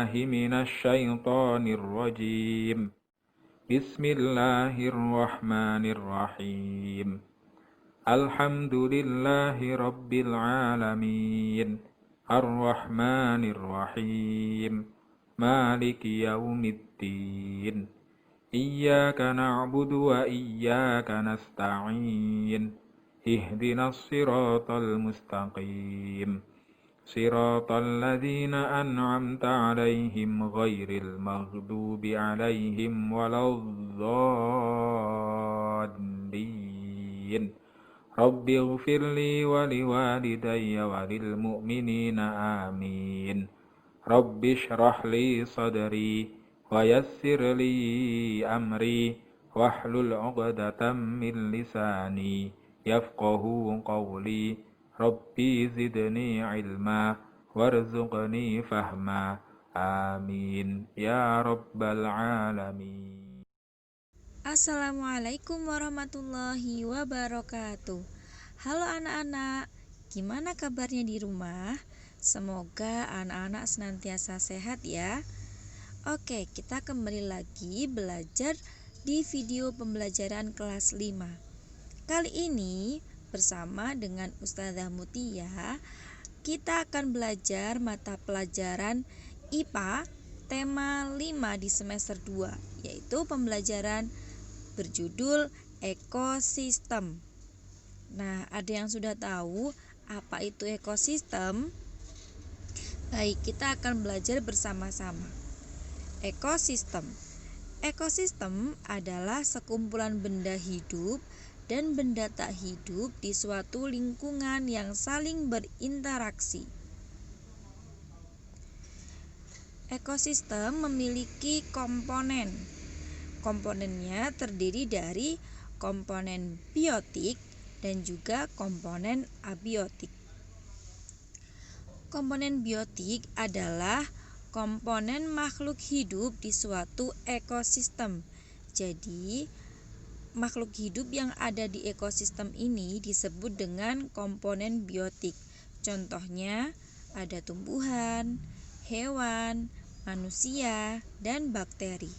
بالله من الشيطان الرجيم. بسم الله الرحمن الرحيم. الحمد لله رب العالمين الرحمن الرحيم مالك يوم الدين إياك نعبد وإياك نستعين اهدنا الصراط المستقيم صراط الذين أنعمت عليهم غير المغضوب عليهم ولا الضالين. رب اغفر لي ولوالدي وللمؤمنين آمين. رب اشرح لي صدري ويسر لي أمري واحلل عقدة من لساني يفقه قولي. ربي زدني علما وارزقني فهما. آمين يا رب العالمين. Assalamualaikum warahmatullahi wabarakatuh. Halo anak-anak, gimana kabarnya di rumah? Semoga anak-anak senantiasa sehat ya. Oke, kita kembali lagi belajar di video pembelajaran kelas 5. Kali ini bersama dengan Ustazah Mutia, kita akan belajar mata pelajaran IPA tema 5 di semester 2, yaitu pembelajaran berjudul ekosistem. Nah, ada yang sudah tahu apa itu ekosistem? Baik, kita akan belajar bersama-sama. Ekosistem. Ekosistem adalah sekumpulan benda hidup dan benda tak hidup di suatu lingkungan yang saling berinteraksi. Ekosistem memiliki komponen. Komponennya terdiri dari komponen biotik dan juga komponen abiotik. Komponen biotik adalah komponen makhluk hidup di suatu ekosistem. Jadi, makhluk hidup yang ada di ekosistem ini disebut dengan komponen biotik. Contohnya, ada tumbuhan, hewan, manusia, dan bakteri.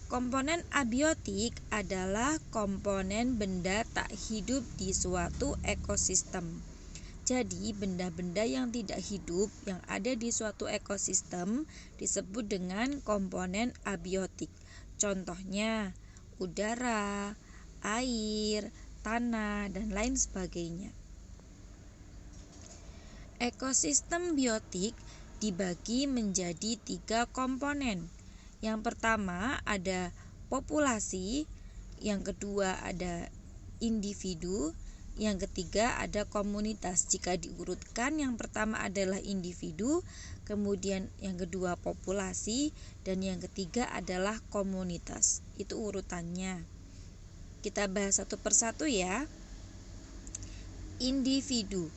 Komponen abiotik adalah komponen benda tak hidup di suatu ekosistem. Jadi, benda-benda yang tidak hidup yang ada di suatu ekosistem disebut dengan komponen abiotik. Contohnya, udara, air, tanah, dan lain sebagainya. Ekosistem biotik dibagi menjadi 3 komponen. Yang pertama ada populasi, yang kedua ada individu, yang ketiga ada komunitas. Jika diurutkan, yang pertama adalah individu, kemudian yang kedua populasi, dan yang ketiga adalah komunitas. Itu urutannya. Kita bahas satu persatu ya. Individu.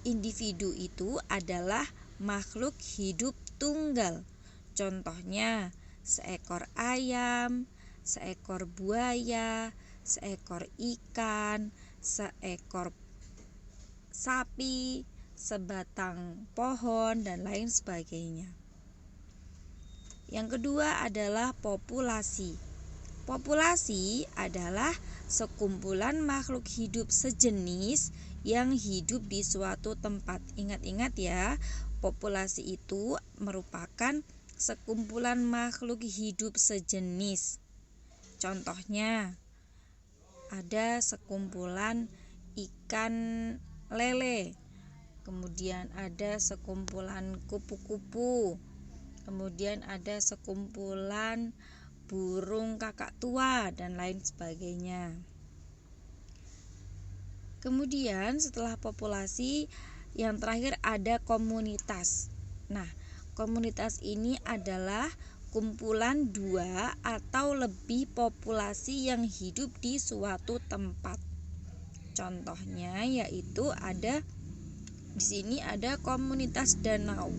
Individu itu adalah makhluk hidup tunggal. Contohnya, seekor ayam, seekor buaya, seekor ikan, seekor sapi, sebatang pohon, dan lain sebagainya. Yang kedua adalah populasi. Populasi adalah sekumpulan makhluk hidup sejenis yang hidup di suatu tempat. Ingat-ingat ya, populasi itu merupakan sekumpulan makhluk hidup sejenis. Contohnya, ada sekumpulan ikan lele, kemudian ada sekumpulan kupu-kupu, kemudian ada sekumpulan burung kakak tua, dan lain sebagainya. Kemudian setelah populasi, yang terakhir ada komunitas. Nah, komunitas ini adalah kumpulan 2 atau lebih populasi yang hidup di suatu tempat. Contohnya yaitu di sini ada komunitas danau.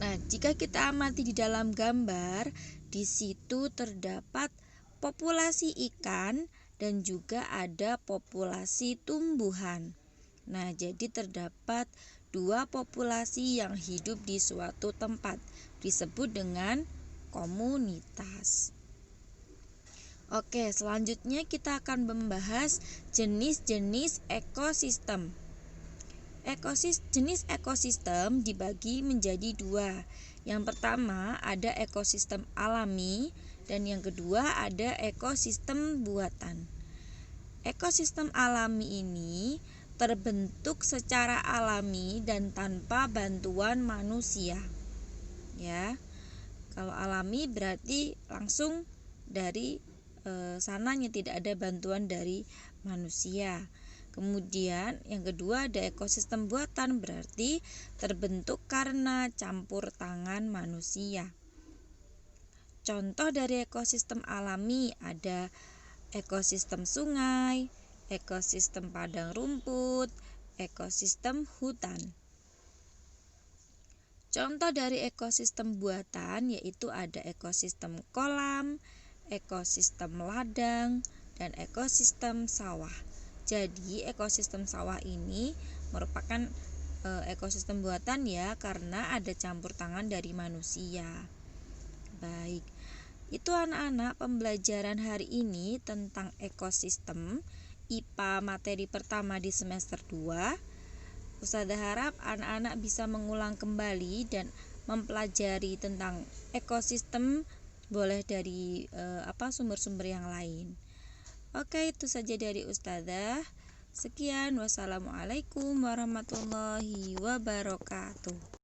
Nah, jika kita amati di dalam gambar, di situ terdapat populasi ikan dan juga ada populasi tumbuhan. Nah, jadi terdapat dua populasi yang hidup di suatu tempat, disebut dengan komunitas. Oke, selanjutnya kita akan membahas jenis-jenis ekosistem. Jenis ekosistem dibagi menjadi dua. Yang pertama ada ekosistem alami dan yang kedua ada ekosistem buatan. Ekosistem alami ini terbentuk secara alami dan tanpa bantuan manusia. Ya. Kalau alami berarti langsung dari sananya, tidak ada bantuan dari manusia. Kemudian yang kedua ada ekosistem buatan, berarti terbentuk karena campur tangan manusia. Contoh dari ekosistem alami ada ekosistem sungai, ekosistem padang rumput, ekosistem hutan. Contoh dari ekosistem buatan yaitu ada ekosistem kolam, ekosistem ladang, dan ekosistem sawah. Jadi ekosistem sawah ini merupakan ekosistem buatan ya, karena ada campur tangan dari manusia. Baik, itu anak-anak pembelajaran hari ini tentang ekosistem IPA materi pertama di semester 2. Ustazah harap anak-anak bisa mengulang kembali dan mempelajari tentang ekosistem, boleh dari sumber-sumber yang lain. Oke, itu saja dari Ustazah. Sekian, wassalamualaikum warahmatullahi wabarakatuh.